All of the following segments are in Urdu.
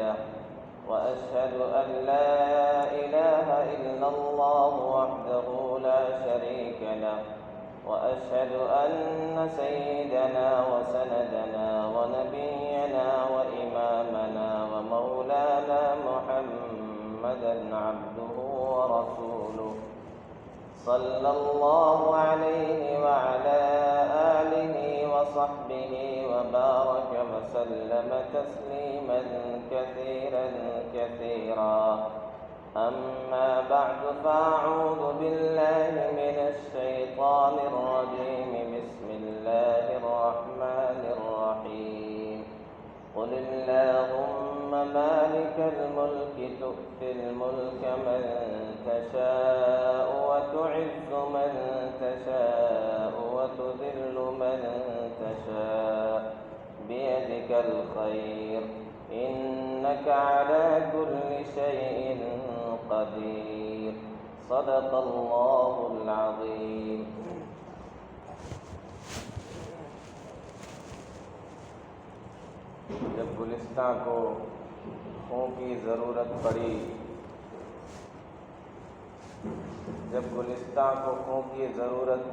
له وأشهد أن لا إله إلا الله وحده لا شريك له وأشهد أن سيدنا وسندنا ونبينا وإمامنا ومولانا محمدا عبده ورسوله صلى الله عليه وعلى آله وصحبه وبارك وسلم تسليما كثيرا كثيرا أما بعد فأعوذ بالله من الشيطان الرجيم بسم الله الرحمن الرحيم قل اللهم مالك الملك تؤتي الملك من تشاء وتعز من تشاء وتذل من تشاء بيدك الخير إنك على كل شيء قدير صدق الله العظيم. جب گلستان کو خوں کی ضرورت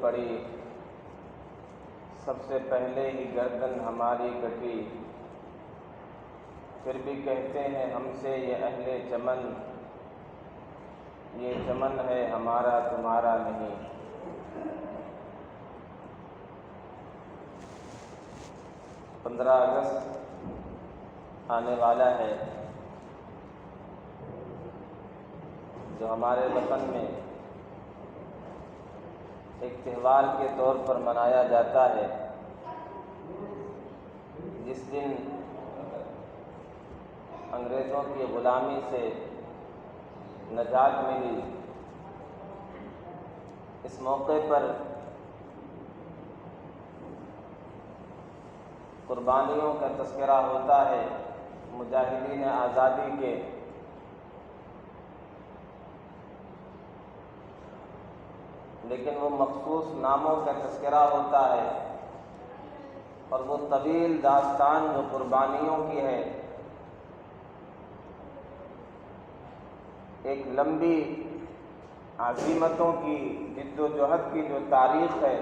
پڑی سب سے پہلے ہی گردن ہماری کٹی. پھر بھی کہتے ہیں ہم سے یہ اہل چمن، یہ چمن ہے ہمارا تمہارا نہیں. 15 اگست آنے والا ہے جو ہمارے وطن میں ایک تہوار کے طور پر منایا جاتا ہے، جس دن انگریزوں کی غلامی سے نجات ملی. اس موقع پر قربانیوں کا تذکرہ ہوتا ہے، مجاہدین آزادی کے. لیکن وہ مخصوص ناموں کا تذکرہ ہوتا ہے، اور وہ طویل داستان جو قربانیوں کی ہے، ایک لمبی عزیمتوں کی جد و جہد کی جو تاریخ ہے،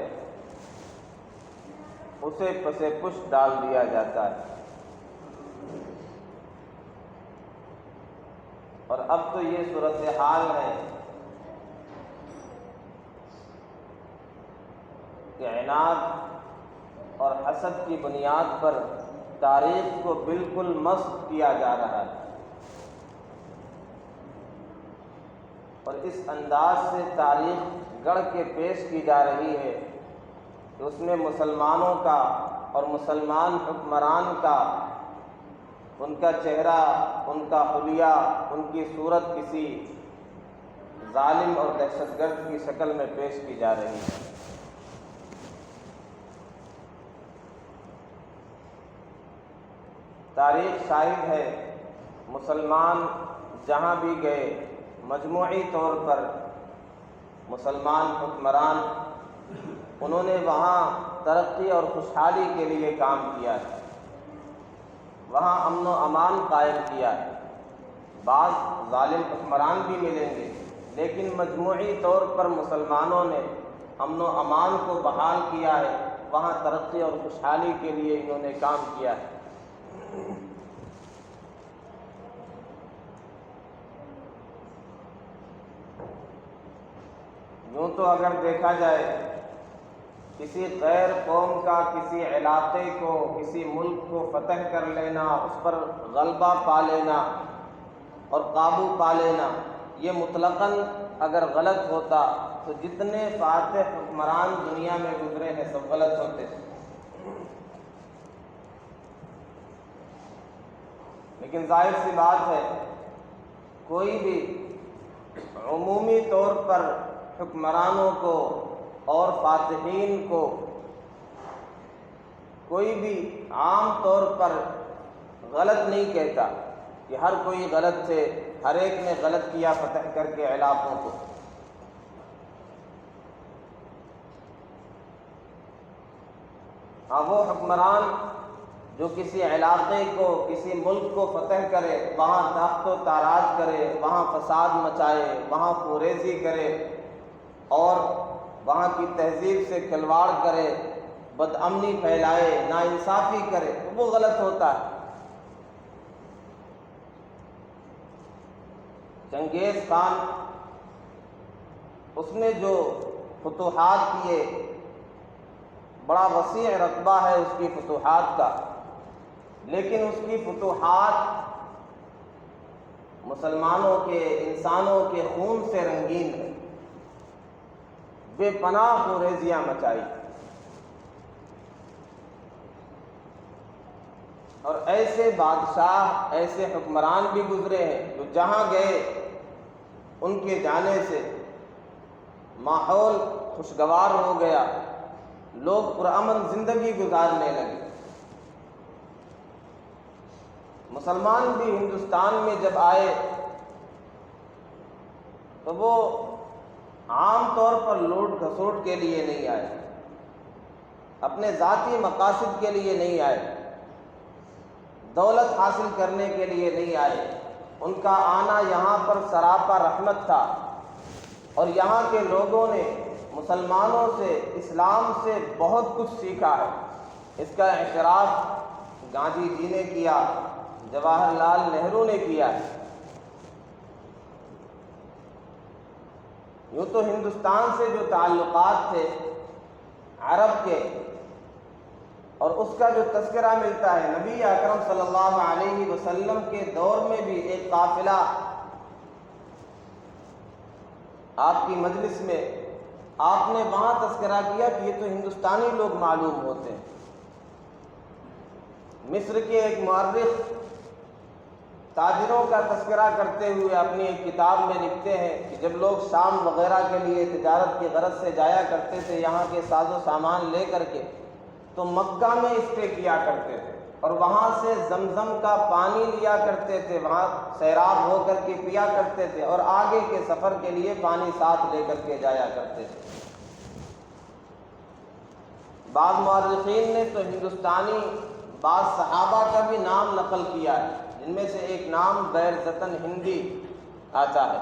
اسے پس پش ڈال دیا جاتا ہے. اور اب تو یہ صورتحال ہے کہ عناد اور حسد کی بنیاد پر تاریخ کو بالکل مسخ کیا جا رہا ہے، اور اس انداز سے تاریخ گڑھ کے پیش کی جا رہی ہے کہ اس میں مسلمانوں کا اور مسلمان حکمران کا، ان کا چہرہ، ان کا حلیہ، ان کی صورت کسی ظالم اور دہشت گرد کی شکل میں پیش کی جا رہی ہے. تاریخ شاہد ہے مسلمان جہاں بھی گئے، مجموعی طور پر مسلمان حکمران، انہوں نے وہاں ترقی اور خوشحالی کے لیے کام کیا ہے، وہاں امن و امان قائم کیا ہے. بعض ظالم حکمران بھی ملیں گے، لیکن مجموعی طور پر مسلمانوں نے امن و امان کو بحال کیا ہے، وہاں ترقی اور خوشحالی کے لیے انہوں نے کام کیا ہے. یوں تو اگر دیکھا جائے کسی غیر قوم کا کسی علاقے کو، کسی ملک کو فتح کر لینا، اس پر غلبہ پا لینا اور قابو پا لینا، یہ مطلقاً اگر غلط ہوتا تو جتنے فاتح حکمران دنیا میں گزرے ہیں سب غلط ہوتے. لیکن ظاہر سی بات ہے کوئی بھی عمومی طور پر حکمرانوں کو اور فاتحین کو کوئی بھی عام طور پر غلط نہیں کہتا کہ ہر کوئی غلط تھے، ہر ایک نے غلط کیا فتح کر کے علاقوں کو. وہ حکمران جو کسی علاقے کو، کسی ملک کو فتح کرے، وہاں تخت و تاراج کرے، وہاں فساد مچائے، وہاں خوریزی کرے اور وہاں کی تہذیب سے کھلواڑ کرے، بدامنی پھیلائے، ناانصافی کرے، تو وہ غلط ہوتا ہے۔ چنگیز خان اس نے جو فتوحات کیے، بڑا وسیع رقبہ ہے اس کی فتوحات کا، لیکن اس کی فتوحات مسلمانوں کے، انسانوں کے خون سے رنگین ہے، بے پناہ خوریزیاں مچائی، اور ایسے بادشاہ، ایسے حکمران بھی گزرے ہیں جو جہاں گئے ان کے جانے سے ماحول خوشگوار ہو گیا، لوگ پرامن زندگی گزارنے لگے۔ مسلمان بھی ہندوستان میں جب آئے تو وہ عام طور پر لوٹ گھسوٹ کے لیے نہیں آئے، اپنے ذاتی مقاصد کے لیے نہیں آئے، دولت حاصل کرنے کے لیے نہیں آئے۔ ان کا آنا یہاں پر سراپا رحمت تھا، اور یہاں کے لوگوں نے مسلمانوں سے، اسلام سے بہت کچھ سیکھا ہے۔ اس کا اعتراف گاندھی جی نے کیا، جواہر لال نہرو نے کیا ہے۔ یوں تو ہندوستان سے جو تعلقات تھے عرب کے، اور اس کا جو تذکرہ ملتا ہے، نبی اکرم صلی اللہ علیہ وسلم کے دور میں بھی ایک قافلہ آپ کی مجلس میں آپ نے وہاں تذکرہ کیا کہ یہ تو ہندوستانی لوگ معلوم ہوتے ہیں۔ مصر کے ایک مورخ تاجروں کا تذکرہ کرتے ہوئے اپنی ایک کتاب میں لکھتے ہیں کہ جب لوگ شام وغیرہ کے لیے تجارت کی غرض سے جایا کرتے تھے یہاں کے ساز و سامان لے کر کے، تو مکہ میں اسٹے کیا کرتے تھے اور وہاں سے زمزم کا پانی لیا کرتے تھے، وہاں سیراب ہو کر کے پیا کرتے تھے، اور آگے کے سفر کے لیے پانی ساتھ لے کر کے جایا کرتے تھے۔ بعض مورخین نے تو ہندوستانی بعض صحابہ کا بھی نام نقل کیا ہے، جن میں سے ایک نام بیرزتن ہندی آتا ہے۔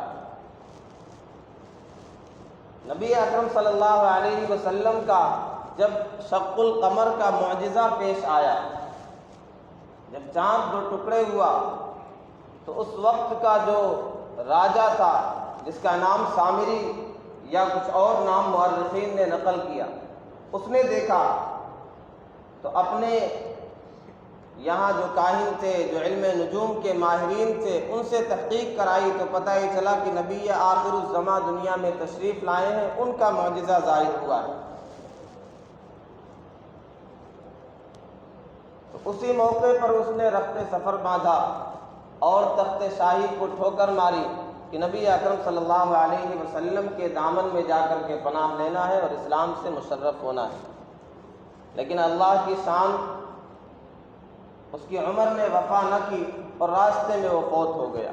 نبی اکرم صلی اللہ علیہ وسلم کا جب شق القمر کا معجزہ پیش آیا، جب چاند دو ٹکڑے ہوا، تو اس وقت کا جو راجا تھا جس کا نام سامری یا کچھ اور نام مورخین نے نقل کیا، اس نے دیکھا تو اپنے یہاں جو کاہن تھے، جو علم نجوم کے ماہرین تھے، ان سے تحقیق کرائی تو پتہ یہ چلا کہ نبی آخر الزماں دنیا میں تشریف لائے ہیں، ان کا معجزہ ظاہر ہوا ہے۔ تو اسی موقع پر اس نے رخت سفر باندھا اور تخت شاہی کو ٹھوکر ماری کہ نبی اکرم صلی اللہ علیہ وسلم کے دامن میں جا کر کے پناہ لینا ہے اور اسلام سے مشرف ہونا ہے۔ لیکن اللہ کی شان، اس کی عمر نے وفا نہ کی اور راستے میں وہ فوت ہو گیا۔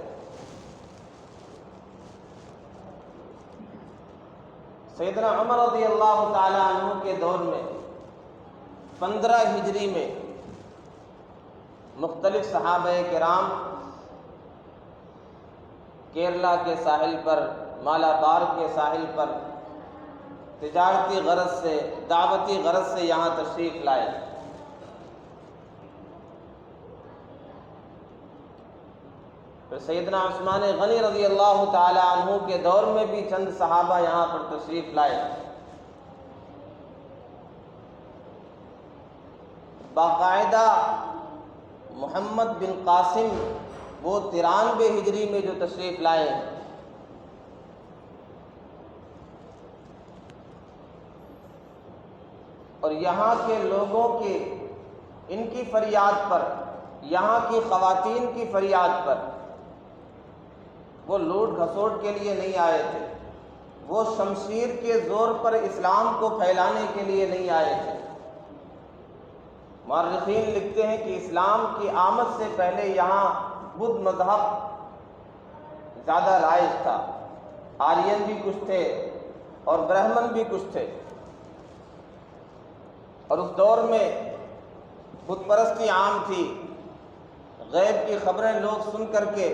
سیدنا عمر رضی اللہ تعالی عنہ کے دور میں 15 ہجری میں مختلف صحابہ کرام کیرلا کے ساحل پر، مالابار کے ساحل پر تجارتی غرض سے، دعوتی غرض سے یہاں تشریف لائے۔ پھر سیدنا عثمان غنی رضی اللہ تعالی عنہ کے دور میں بھی چند صحابہ یہاں پر تشریف لائے۔ باقاعدہ محمد بن قاسم وہ 93 ہجری میں جو تشریف لائے، اور یہاں کے لوگوں کے، ان کی فریاد پر، یہاں کی خواتین کی فریاد پر، وہ لوٹ گھسوٹ کے لیے نہیں آئے تھے، وہ شمشیر کے زور پر اسلام کو پھیلانے کے لیے نہیں آئے تھے۔ مورخین لکھتے ہیں کہ اسلام کی آمد سے پہلے یہاں بدھ مذہب زیادہ رائج تھا، آرین بھی کچھ تھے اور برہمن بھی کچھ تھے، اور اس دور میں بت پرستی عام تھی، غیب کی خبریں لوگ سن کر کے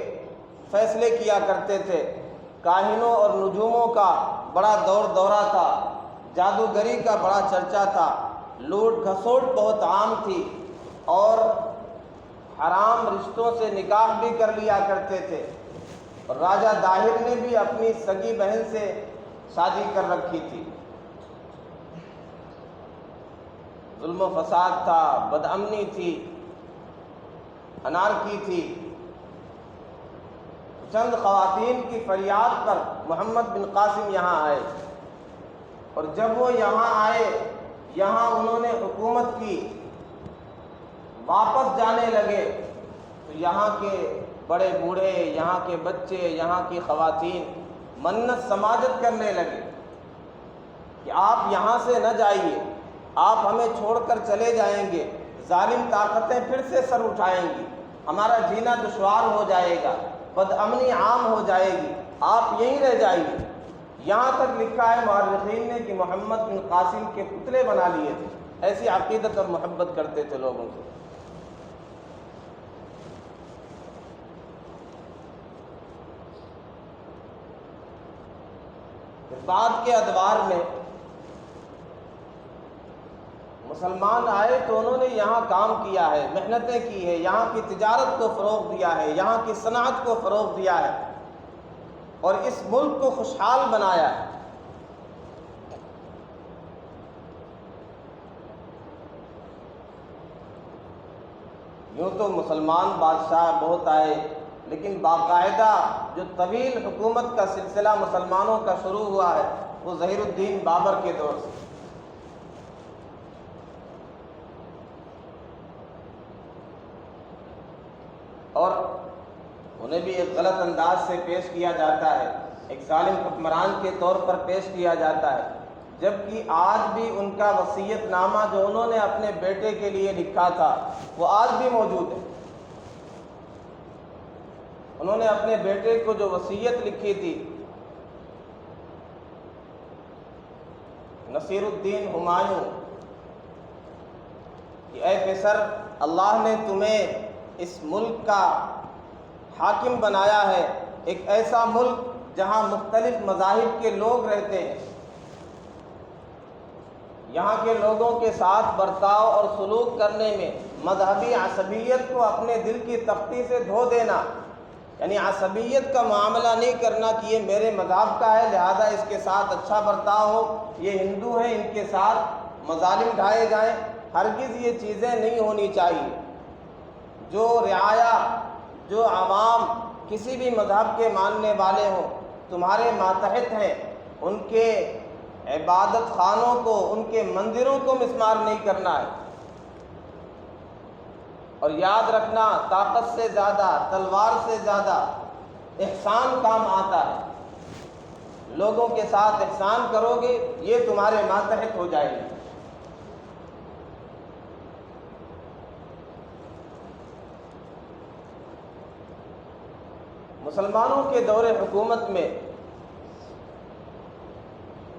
فیصلے کیا کرتے تھے، کاہنوں اور نجوموں کا بڑا دورہ تھا، جادوگری کا بڑا چرچا تھا، لوٹ گھسوٹ بہت عام تھی، اور حرام رشتوں سے نکاح بھی کر لیا کرتے تھے، اور راجہ داہر نے بھی اپنی سگی بہن سے شادی کر رکھی تھی۔ ظلم و فساد تھا، بد امنی تھی، انارکی تھی۔ چند خواتین کی فریاد پر محمد بن قاسم یہاں آئے، اور جب وہ یہاں آئے، یہاں انہوں نے حکومت کی، واپس جانے لگے تو یہاں کے بڑے بوڑھے، یہاں کے بچے، یہاں کی خواتین منت سماجت کرنے لگے کہ آپ یہاں سے نہ جائیے، آپ ہمیں چھوڑ کر چلے جائیں گے، ظالم طاقتیں پھر سے سر اٹھائیں گی، ہمارا جینا دشوار ہو جائے گا، بد امنی عام ہو جائے گی، آپ یہیں رہ جائیے۔ یہاں تک لکھا ہے مورخین نے کہ محمد بن قاسم کے پتلے بنا لیے تھے، ایسی عقیدت اور محبت کرتے تھے لوگوں سے۔ بعد کے ادوار میں مسلمان آئے تو انہوں نے یہاں کام کیا ہے، محنتیں کی ہے، یہاں کی تجارت کو فروغ دیا ہے، یہاں کی صنعت کو فروغ دیا ہے، اور اس ملک کو خوشحال بنایا ہے۔ یوں تو مسلمان بادشاہ بہت آئے، لیکن باقاعدہ جو طویل حکومت کا سلسلہ مسلمانوں کا شروع ہوا ہے وہ ظہیر الدین بابر کے دور سے۔ اور انہیں بھی ایک غلط انداز سے پیش کیا جاتا ہے، ایک ظالم حکمران کے طور پر پیش کیا جاتا ہے، جبکہ آج بھی ان کا وصیت نامہ جو انہوں نے اپنے بیٹے کے لیے لکھا تھا وہ آج بھی موجود ہے۔ انہوں نے اپنے بیٹے کو جو وصیت لکھی تھی، نصیر الدین ہمایوں، کہ اے پسر، اللہ نے تمہیں اس ملک کا حاکم بنایا ہے، ایک ایسا ملک جہاں مختلف مذاہب کے لوگ رہتے ہیں، یہاں کے لوگوں کے ساتھ برتاؤ اور سلوک کرنے میں مذہبی عصبیت کو اپنے دل کی تختی سے دھو دینا، یعنی عصبیت کا معاملہ نہیں کرنا کہ یہ میرے مذہب کا ہے لہذا اس کے ساتھ اچھا برتاؤ ہو، یہ ہندو ہیں ان کے ساتھ مظالم ڈھائے جائیں، ہرگز یہ چیزیں نہیں ہونی چاہیے۔ جو رعایا، جو عوام کسی بھی مذہب کے ماننے والے ہوں، تمہارے ماتحت ہیں، ان کے عبادت خانوں کو، ان کے مندروں کو مسمار نہیں کرنا ہے، اور یاد رکھنا طاقت سے زیادہ، تلوار سے زیادہ احسان کام آتا ہے، لوگوں کے ساتھ احسان کرو گے یہ تمہارے ماتحت ہو جائے گی۔ مسلمانوں کے دور حکومت میں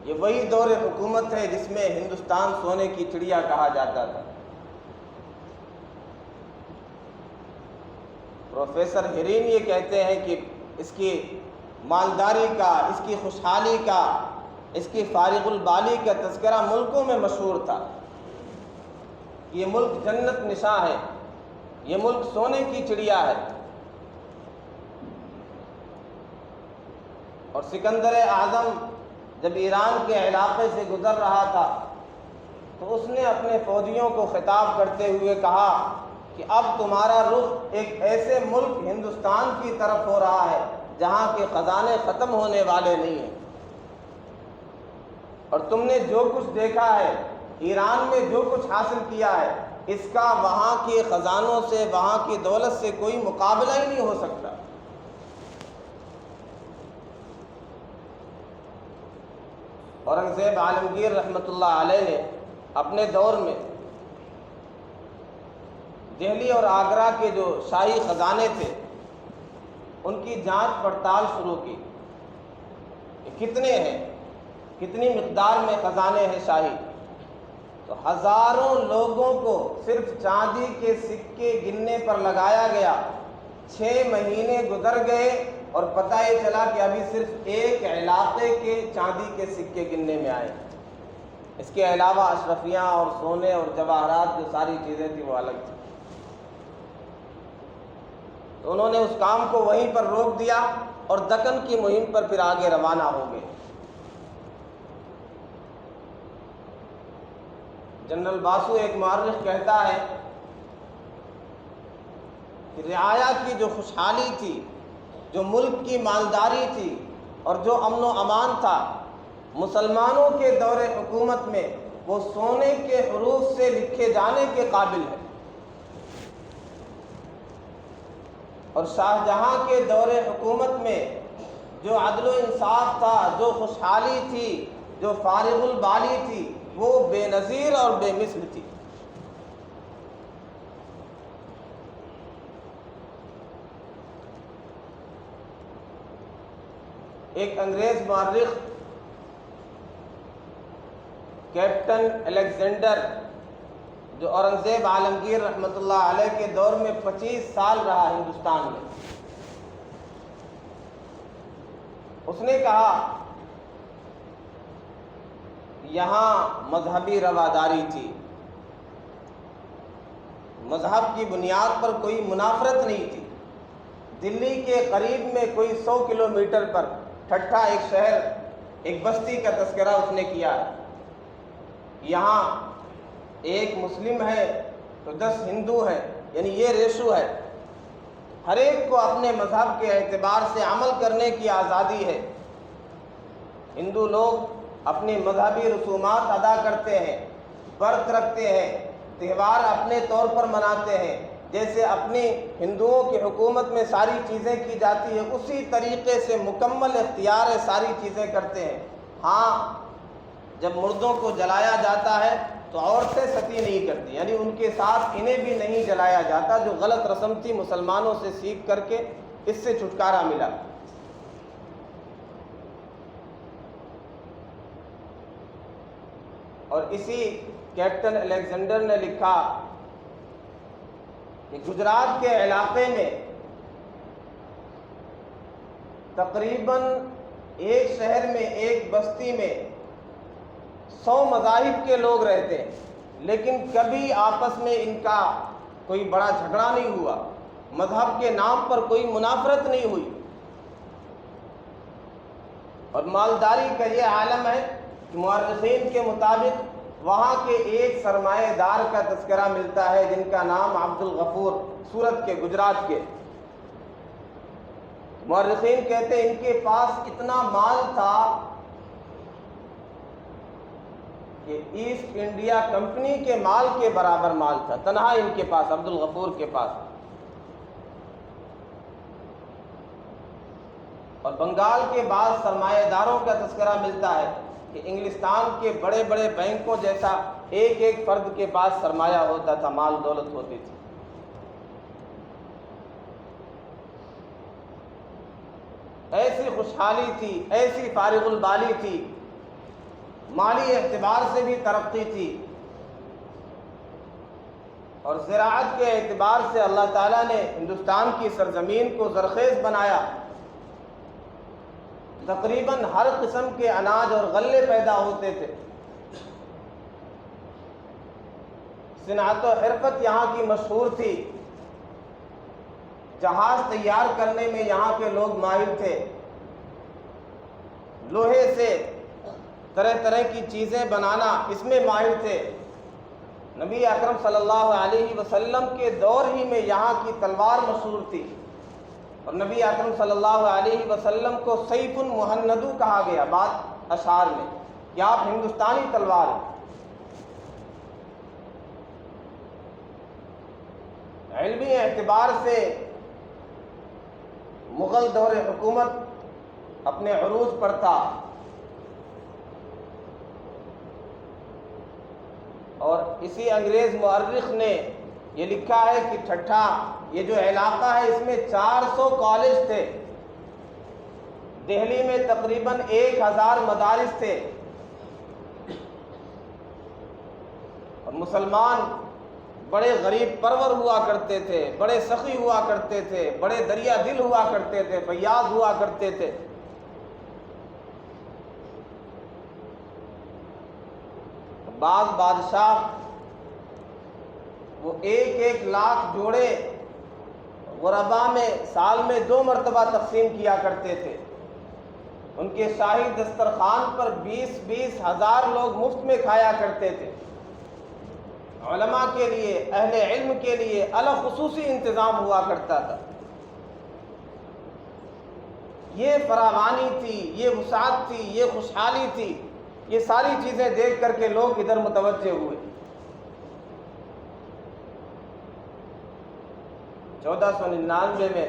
یہ وہی دور حکومت ہے جس میں ہندوستان سونے کی چڑیا کہا جاتا تھا۔ پروفیسر ہیرین یہ کہتے ہیں کہ اس کی مالداری کا، اس کی خوشحالی کا، اس کی فارغ البالی کا تذکرہ ملکوں میں مشہور تھا۔ یہ ملک جنت نشاں ہے، یہ ملک سونے کی چڑیا ہے۔ اور سکندر اعظم جب ایران کے علاقے سے گزر رہا تھا تو اس نے اپنے فوجیوں کو خطاب کرتے ہوئے کہا کہ اب تمہارا رخ ایک ایسے ملک ہندوستان کی طرف ہو رہا ہے جہاں کے خزانے ختم ہونے والے نہیں ہیں، اور تم نے جو کچھ دیکھا ہے، ایران میں جو کچھ حاصل کیا ہے، اس کا وہاں کے خزانوں سے، وہاں کی دولت سے کوئی مقابلہ ہی نہیں ہو سکتا۔ اورنگزیب عالمگیر رحمۃ اللہ علیہ نے اپنے دور میں دہلی اور آگرہ کے جو شاہی خزانے تھے ان کی جانچ پڑتال شروع کی کہ کتنے ہیں، کتنی مقدار میں خزانے ہیں شاہی۔ تو ہزاروں لوگوں کو صرف چاندی کے سکے گننے پر لگایا گیا. 6 مہینے گزر گئے اور پتہ یہ چلا کہ ابھی صرف ایک علاقے کے چاندی کے سکے گننے میں آئے. اس کے علاوہ اشرفیاں اور سونے اور جواہرات جو ساری چیزیں تھیں وہ الگ تھیں. تو انہوں نے اس کام کو وہیں پر روک دیا اور دکن کی مہم پر پھر آگے روانہ ہو گئے. جنرل باسو ایک مورخ کہتا ہے کہ رعایا کی جو خوشحالی تھی، جو ملک کی مالداری تھی اور جو امن و امان تھا، مسلمانوں کے دور حکومت میں وہ سونے کے حروف سے لکھے جانے کے قابل ہے. اور شاہ جہاں کے دور حکومت میں جو عدل و انصاف تھا، جو خوشحالی تھی، جو فارغ البالی تھی، وہ بے نظیر اور بے مثل تھی. ایک انگریز مورخ کیپٹن الیگزینڈر جو اورنگزیب عالمگیر رحمۃ اللہ علیہ کے دور میں 25 سال رہا ہندوستان میں، اس نے کہا یہاں مذہبی رواداری تھی، مذہب کی بنیاد پر کوئی منافرت نہیں تھی. دلی کے قریب میں کوئی 100 کلومیٹر پر ٹھٹھا ایک شہر، ایک بستی کا تذکرہ اس نے کیا ہے. یہاں ایک مسلم ہے تو 10 ہندو ہیں، یعنی یہ ریشو ہے. ہر ایک کو اپنے مذہب کے اعتبار سے عمل کرنے کی آزادی ہے. ہندو لوگ اپنی مذہبی رسومات ادا کرتے ہیں، ورت رکھتے ہیں، تہوار اپنے طور پر مناتے ہیں. جیسے اپنی ہندوؤں کی حکومت میں ساری چیزیں کی جاتی ہے، اسی طریقے سے مکمل اختیار ہے، ساری چیزیں کرتے ہیں. ہاں، جب مردوں کو جلایا جاتا ہے تو عورتیں ستی نہیں کرتی، یعنی ان کے ساتھ انہیں بھی نہیں جلایا جاتا، جو غلط رسم تھی مسلمانوں سے سیکھ کر کے اس سے چھٹکارا ملا. اور اسی کیپٹن الیگزینڈر نے لکھا کہ گجرات کے علاقے میں تقریباً ایک شہر میں، ایک بستی میں 100 مذاہب کے لوگ رہتے ہیں، لیکن کبھی آپس میں ان کا کوئی بڑا جھگڑا نہیں ہوا، مذہب کے نام پر کوئی منافرت نہیں ہوئی. اور مالداری کا یہ عالم ہے کہ مورخین کے مطابق وہاں کے ایک سرمایہ دار کا تذکرہ ملتا ہے جن کا نام عبد الغفور، سورت کے، گجرات کے. مورخین کہتے ہیں ان کے پاس اتنا مال تھا کہ ایسٹ انڈیا کمپنی کے مال کے برابر مال تھا، تنہا ان کے پاس، عبد الغفور کے پاس. اور بنگال کے بعض سرمایہ داروں کا تذکرہ ملتا ہے کہ انگلستان کے بڑے بڑے بینکوں جیسا ایک ایک فرد کے پاس سرمایہ ہوتا تھا، مال دولت ہوتی تھی. ایسی خوشحالی تھی، ایسی فارغ البالی تھی، مالی اعتبار سے بھی ترقی تھی، اور زراعت کے اعتبار سے اللہ تعالیٰ نے ہندوستان کی سرزمین کو زرخیز بنایا. تقریباً ہر قسم کے اناج اور غلے پیدا ہوتے تھے. صنعت و حرفت یہاں کی مشہور تھی. جہاز تیار کرنے میں یہاں کے لوگ ماہر تھے. لوہے سے طرح طرح کی چیزیں بنانا اس میں ماہر تھے. نبی اکرم صلی اللہ علیہ وسلم کے دور ہی میں یہاں کی تلوار مشہور تھی، اور نبی اکرم صلی اللہ علیہ وسلم کو سیف مہندو کہا گیا بعض اشعار میں کہ آپ ہندوستانی تلوار ہیں. علمی اعتبار سے مغل دور حکومت اپنے عروج پر تھا، اور اسی انگریز مورخ نے یہ لکھا ہے کہ ٹھٹھا یہ جو علاقہ ہے اس میں 400 کالج تھے. دہلی میں تقریباً 1000 مدارس تھے. اور مسلمان بڑے غریب پرور ہوا کرتے تھے، بڑے سخی ہوا کرتے تھے، بڑے دریا دل ہوا کرتے تھے، فیاض ہوا کرتے تھے۔ بعض بادشاہ وہ 1-1 لاکھ جوڑے غربا میں سال میں 2 مرتبہ تقسیم کیا کرتے تھے۔ ان کے شاہی دسترخوان پر 20-20 ہزار لوگ مفت میں کھایا کرتے تھے۔ علماء کے لیے، اہل علم کے لیے الگ خصوصی انتظام ہوا کرتا تھا۔ یہ فراوانی تھی، یہ وسعت تھی، یہ خوشحالی تھی، یہ ساری چیزیں دیکھ کر کے لوگ ادھر متوجہ ہوئے۔ 1499 میں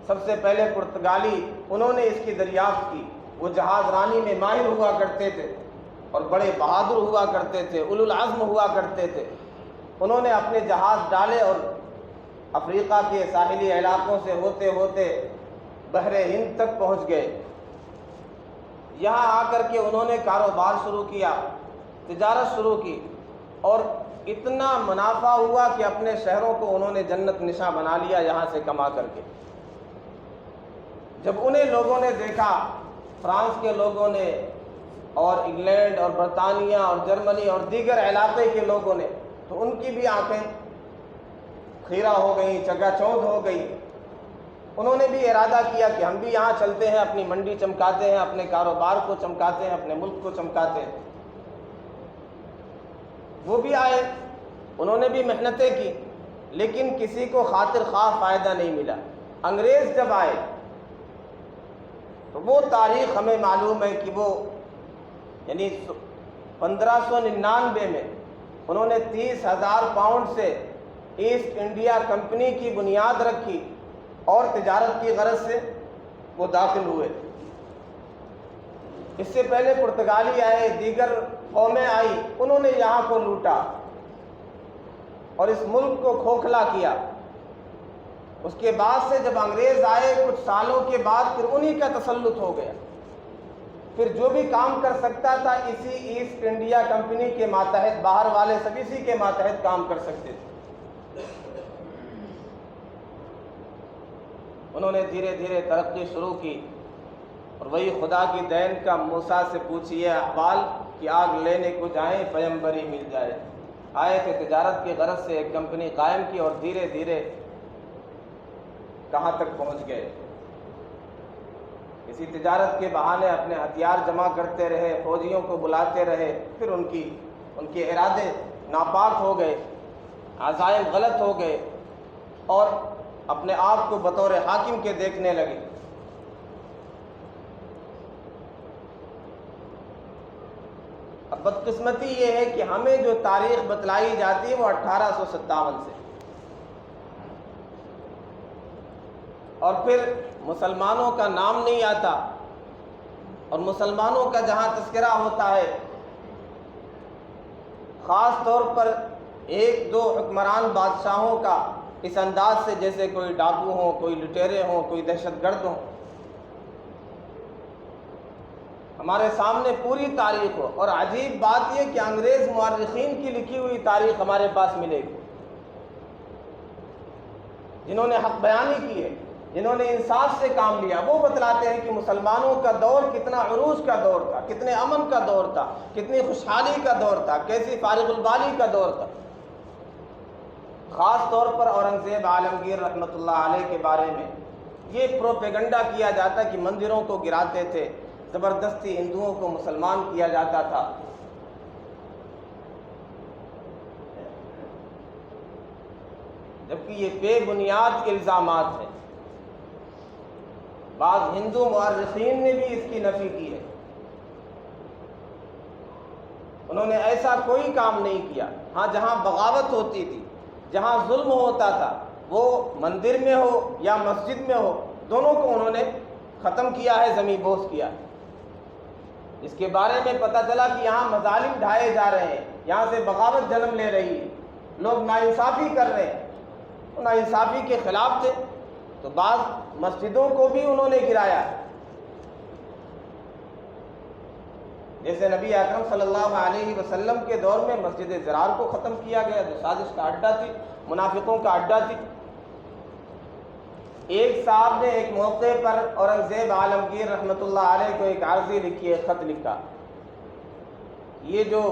سب سے پہلے پرتگالی انہوں نے اس کی دریافت کی۔ وہ جہاز رانی میں ماہر ہوا کرتے تھے اور بڑے بہادر ہوا کرتے تھے، اولو العزم ہوا کرتے تھے۔ انہوں نے اپنے جہاز ڈالے اور افریقہ کے ساحلی علاقوں سے ہوتے ہوتے بحر ہند تک پہنچ گئے۔ یہاں آ کر کے انہوں نے کاروبار شروع کیا، تجارت شروع کی، اور اتنا منافع ہوا کہ اپنے شہروں کو انہوں نے جنت نشاں بنا لیا یہاں سے کما کر کے۔ جب انہیں لوگوں نے دیکھا، فرانس کے لوگوں نے اور انگلینڈ اور برطانیہ اور جرمنی اور دیگر علاقے کے لوگوں نے، تو ان کی بھی آنکھیں خیرہ ہو گئیں، چگا چوندھ ہو گئی۔ انہوں نے بھی ارادہ کیا کہ ہم بھی یہاں چلتے ہیں، اپنی منڈی چمکاتے ہیں، اپنے کاروبار کو چمکاتے ہیں، اپنے ملک کو چمکاتے ہیں۔ وہ بھی آئے، انہوں نے بھی محنتیں کی، لیکن کسی کو خاطر خواہ فائدہ نہیں ملا۔ انگریز جب آئے تو وہ تاریخ ہمیں معلوم ہے کہ وہ یعنی 1599 میں انہوں نے 30,000 پاؤنڈ سے ایسٹ انڈیا کمپنی کی بنیاد رکھی اور تجارت کی غرض سے وہ داخل ہوئے۔ اس سے پہلے پرتگالی آئے، دیگر قومیں آئی، انہوں نے یہاں کو لوٹا اور اس ملک کو کھوکھلا کیا۔ اس کے بعد سے جب انگریز آئے کچھ سالوں کے بعد پھر انہی کا تسلط ہو گیا۔ پھر جو بھی کام کر سکتا تھا اسی ایسٹ انڈیا کمپنی کے ماتحت، باہر والے سب اسی کے ماتحت کام کر سکتے تھے۔ انہوں نے دھیرے دھیرے ترقی شروع کی، اور وہی خدا کی دین کا موسیٰ سے پوچھئے احوال کہ آگ لینے کو جائیں پیمبری مل جائے۔ آئے تھے تجارت کی غرض سے، ایک کمپنی قائم کی اور دھیرے دھیرے کہاں تک پہنچ گئے۔ اسی تجارت کے بہانے اپنے ہتھیار جمع کرتے رہے، فوجیوں کو بلاتے رہے، پھر ان کے ارادے ناپاک ہو گئے، عزائم غلط ہو گئے، اور اپنے آپ کو بطور حاکم کے دیکھنے لگے۔ اب بدقسمتی یہ ہے کہ ہمیں جو تاریخ بتلائی جاتی ہے وہ 1857 سے، اور پھر مسلمانوں کا نام نہیں آتا، اور مسلمانوں کا جہاں تذکرہ ہوتا ہے خاص طور پر 1-2 حکمران بادشاہوں کا اس انداز سے جیسے کوئی ڈاکو ہوں، کوئی لٹیرے ہوں، کوئی دہشت گرد ہوں۔ ہمارے سامنے پوری تاریخ ہو، اور عجیب بات یہ کہ انگریز مورخین کی لکھی ہوئی تاریخ ہمارے پاس ملے گی، جنہوں نے حق بیانی کی ہے، جنہوں نے انصاف سے کام لیا۔ وہ بتلاتے ہیں کہ مسلمانوں کا دور کتنا عروج کا دور تھا، کتنے امن کا دور تھا، کتنی خوشحالی کا دور تھا، کیسی فارغ البالی کا دور تھا۔ خاص طور پر اورنگزیب عالمگیر رحمۃ اللہ علیہ کے بارے میں یہ پروپیگنڈا کیا جاتا کہ مندروں کو گراتے تھے، زبردستی ہندوؤں کو مسلمان کیا جاتا تھا۔ جبکہ یہ بے بنیاد الزامات ہیں۔ بعض ہندو مورخین نے بھی اس کی نفی کی ہے۔ انہوں نے ایسا کوئی کام نہیں کیا۔ ہاں جہاں بغاوت ہوتی تھی، جہاں ظلم ہوتا تھا، وہ مندر میں ہو یا مسجد میں ہو، دونوں کو انہوں نے ختم کیا ہے، زمیں بوس کیا ہے۔ اس کے بارے میں پتہ چلا کہ یہاں مظالم ڈھائے جا رہے ہیں، یہاں سے بغاوت جنم لے رہی ہے، لوگ ناانصافی کر رہے ہیں۔ ناانصافی کے خلاف تھے تو بعض مسجدوں کو بھی انہوں نے گرایا۔ جیسے نبی اکرم صلی اللہ علیہ وسلم کے دور میں مسجد ضرار کو ختم کیا گیا جو سازش کا اڈہ تھی، منافقوں کا اڈہ تھی۔ ایک صاحب نے ایک موقع پر اورنگزیب عالمگیر رحمۃ اللہ علیہ کو ایک عرضی لکھی، ایک خط لکھا، یہ جو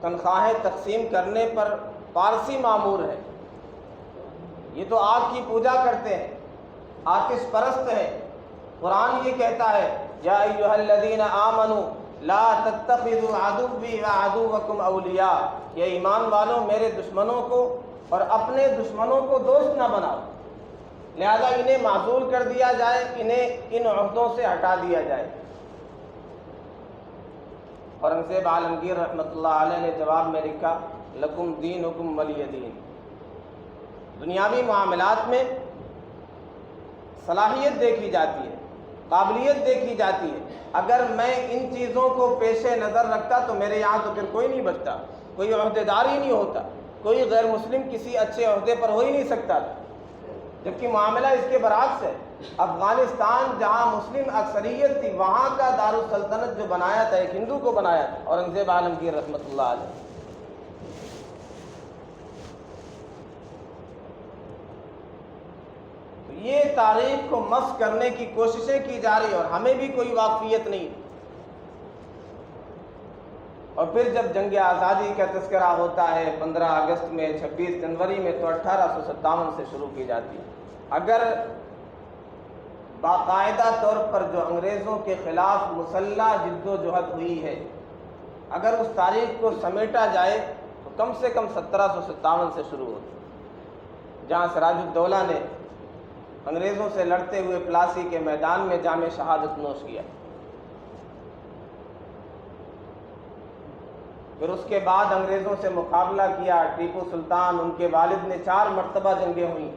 تنخواہیں تقسیم کرنے پر پارسی مامور ہے، یہ تو آگ کی پوجا کرتے ہیں، آتش پرست ہیں۔ قرآن یہ کہتا ہے یا ایھا الذین آمنوا لا تتخذوا عدوی وعدوکم اولیاء، یہ ایمان والوں میرے دشمنوں کو اور اپنے دشمنوں کو دوست نہ بناؤ، لہذا انہیں معزول کر دیا جائے، انہیں ان عہدوں سے ہٹا دیا جائے۔ اورنگزیب عالمگیر رحمۃ اللہ علیہ نے جواب میں لکھا لکم دینکم ولی دین۔ دنیاوی معاملات میں صلاحیت دیکھی جاتی ہے، قابلیت دیکھی جاتی ہے، اگر میں ان چیزوں کو پیش نظر رکھتا تو میرے یہاں تو پھر کوئی نہیں بچتا، کوئی عہدیدار ہی نہیں ہوتا، کوئی غیر مسلم کسی اچھے عہدے پر ہو ہی نہیں سکتا، جبکہ معاملہ اس کے برعکس ہے۔ افغانستان جہاں مسلم اکثریت تھی وہاں کا دارالسلطنت جو بنایا تھا ایک ہندو کو بنایا تھا، اورنگزیب عالمگیر رحمۃ اللہ علیہ۔ تو یہ تاریخ کو مسخ کرنے کی کوششیں کی جا رہی اور ہمیں بھی کوئی واقفیت نہیں۔ اور پھر جب جنگ آزادی کا تذکرہ ہوتا ہے 15 اگست میں، 26 جنوری میں، تو 1857 سے شروع کی جاتی ہے۔ اگر باقاعدہ طور پر جو انگریزوں کے خلاف مسلح جد و جہد ہوئی ہے، اگر اس تاریخ کو سمیٹا جائے تو کم سے کم 1757 سے شروع ہوتی، جہاں سراج الدولہ نے انگریزوں سے لڑتے ہوئے پلاسی کے میدان میں جام شہادت نوش کیا۔ پھر اس کے بعد انگریزوں سے مقابلہ کیا ٹیپو سلطان، ان کے والد نے 4 مرتبہ جنگیں ہوئیں،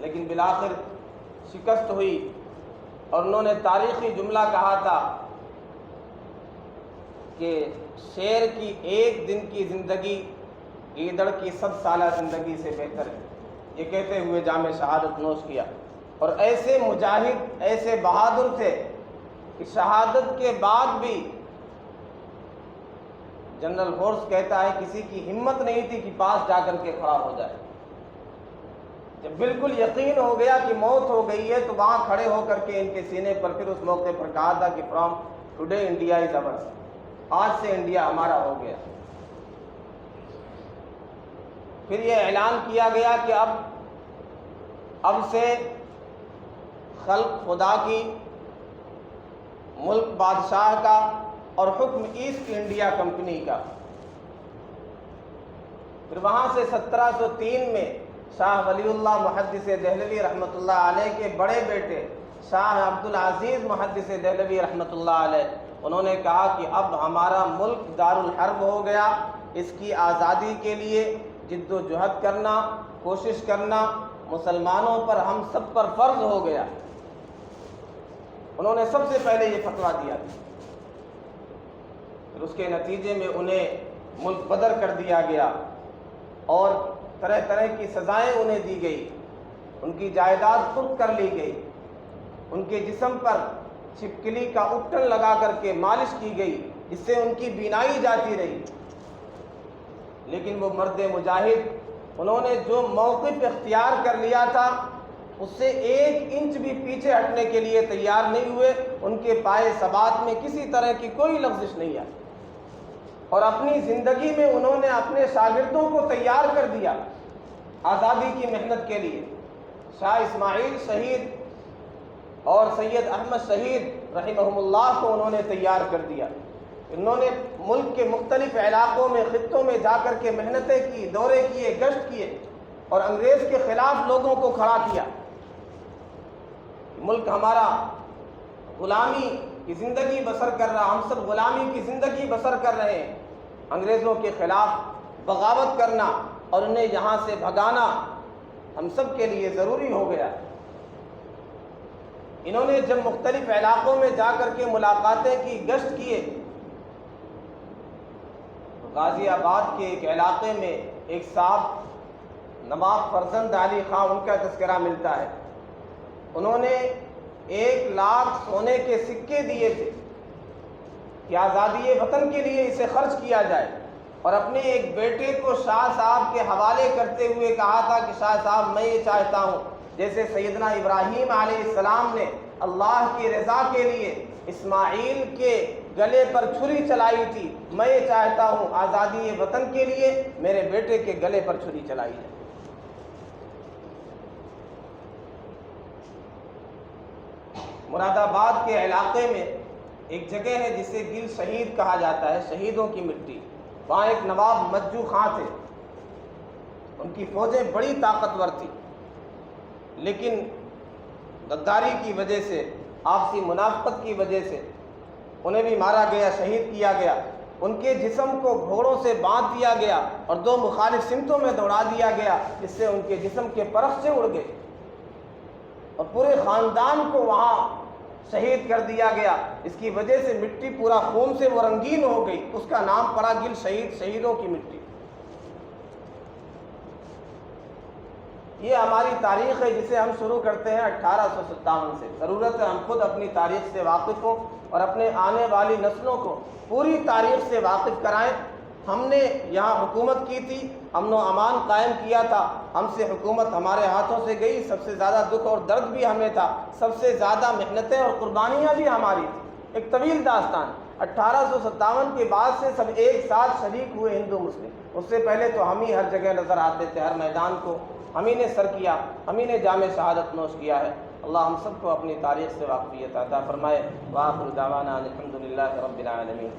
لیکن بالآخر شکست ہوئی، اور انہوں نے تاریخی جملہ کہا تھا کہ شیر کی ایک دن کی زندگی گیدڑ کی 100 سالہ زندگی سے بہتر ہے، یہ کہتے ہوئے جام شہادت نوش کیا۔ اور ایسے مجاہد، ایسے بہادر تھے کہ شہادت کے بعد بھی جنرل ہورس کہتا ہے کسی کی ہمت نہیں تھی کہ پاس جا کر کے کھڑا ہو جائے۔ جب بالکل یقین ہو گیا کہ موت ہو گئی ہے تو وہاں کھڑے ہو کر کے ان کے سینے پر پھر اس موقع پر کہا تھا کہ from today India is ours، آج سے انڈیا ہمارا ہو گیا۔ پھر یہ اعلان کیا گیا کہ اب سے خلق خدا کی، ملک بادشاہ کا، اور حکم ایسٹ انڈیا کمپنی کا۔ پھر وہاں سے 1703 میں شاہ ولی اللہ محدث دہلوی رحمۃ اللہ علیہ کے بڑے بیٹے شاہ عبدالعزیز محدث دہلوی رحمۃ اللہ علیہ، انہوں نے کہا کہ اب ہمارا ملک دارالحرب ہو گیا، اس کی آزادی کے لیے جد و جہد کرنا، کوشش کرنا مسلمانوں پر، ہم سب پر فرض ہو گیا۔ انہوں نے سب سے پہلے یہ فتویٰ دیا تھا، پھر اس کے نتیجے میں انہیں ملک بدر کر دیا گیا اور طرح طرح کی سزائیں انہیں دی گئی، ان کی جائیداد خرد کر لی گئی، ان کے جسم پر چھپکلی کا اپٹن لگا کر کے مالش کی گئی جس سے ان کی بینائی جاتی رہی۔ لیکن وہ مرد مجاہد، انہوں نے جو موقف اختیار کر لیا تھا اس سے 1 انچ بھی پیچھے ہٹنے کے لیے تیار نہیں ہوئے، ان کے پائے ثبات میں کسی طرح کی کوئی لغزش نہیں آئی، اور اپنی زندگی میں انہوں نے اپنے شاگردوں کو تیار کر دیا آزادی کی محنت کے لیے۔ شاہ اسماعیل شہید اور سید احمد شہید رحمہم اللہ کو انہوں نے تیار کر دیا۔ انہوں نے ملک کے مختلف علاقوں میں، خطوں میں جا کر کے محنتیں کی، دورے کیے، گشت کیے، اور انگریز کے خلاف لوگوں کو کھڑا کیا۔ ملک ہمارا غلامی کی زندگی بسر کر رہا، ہم سب غلامی کی زندگی بسر کر رہے ہیں، انگریزوں کے خلاف بغاوت کرنا اور انہیں یہاں سے بھگانا ہم سب کے لیے ضروری ہو گیا۔ انہوں نے جب مختلف علاقوں میں جا کر کے ملاقاتیں کی، گشت کیے، تو غازی آباد کے ایک علاقے میں ایک صاحب نواب فرزند علی خان، ان کا تذکرہ ملتا ہے، انہوں نے 1 لاکھ سونے کے سکے دیے تھے کہ آزادی وطن کے لیے اسے خرچ کیا جائے، اور اپنے ایک بیٹے کو شاہ صاحب کے حوالے کرتے ہوئے کہا تھا کہ شاہ صاحب میں یہ چاہتا ہوں جیسے سیدنا ابراہیم علیہ السلام نے اللہ کی رضا کے لیے اسماعیل کے گلے پر چھری چلائی تھی، میں یہ چاہتا ہوں آزادی وطن کے لیے میرے بیٹے کے گلے پر چھری چلائی جائے۔ مراد آباد کے علاقے میں ایک جگہ ہے جسے گل شہید کہا جاتا ہے، شہیدوں کی مٹی۔ وہاں ایک نواب مجو خاں تھے، ان کی فوجیں بڑی طاقتور تھی، لیکن غداری کی وجہ سے، آپسی منافقت کی وجہ سے انہیں بھی مارا گیا، شہید کیا گیا۔ ان کے جسم کو گھوڑوں سے باندھ دیا گیا اور دو مخالف سمتوں میں دوڑا دیا گیا، جس سے ان کے جسم کے پرخچے اڑ گئے اور پورے خاندان کو وہاں شہید کر دیا گیا۔ اس کی وجہ سے مٹی پورا خون سے وہ رنگین ہو گئی، اس کا نام پڑا گل شہید، شہیدوں کی مٹی۔ یہ ہماری تاریخ ہے جسے ہم شروع کرتے ہیں 1857 سے۔ ضرورت ہے ہم خود اپنی تاریخ سے واقف ہوں اور اپنے آنے والی نسلوں کو پوری تاریخ سے واقف کرائیں۔ ہم نے یہاں حکومت کی تھی، امن و امان قائم کیا تھا، ہم سے حکومت ہمارے ہاتھوں سے گئی، سب سے زیادہ دکھ اور درد بھی ہمیں تھا، سب سے زیادہ محنتیں اور قربانیاں بھی ہماری تھیں۔ ایک طویل داستان۔ 1857 کے بعد سے سب ایک ساتھ شریک ہوئے ہندو مسلم۔ اس سے پہلے تو ہم ہی ہر جگہ نظر آتے تھے، ہر میدان کو ہم ہی نے سر کیا، ہم ہی نے جام شہادت نوش کیا ہے۔ اللہ ہم سب کو اپنی تاریخ سے واقفیت عطا فرمائے۔ وآخر دعوانا الحمد للہ رب العالمین۔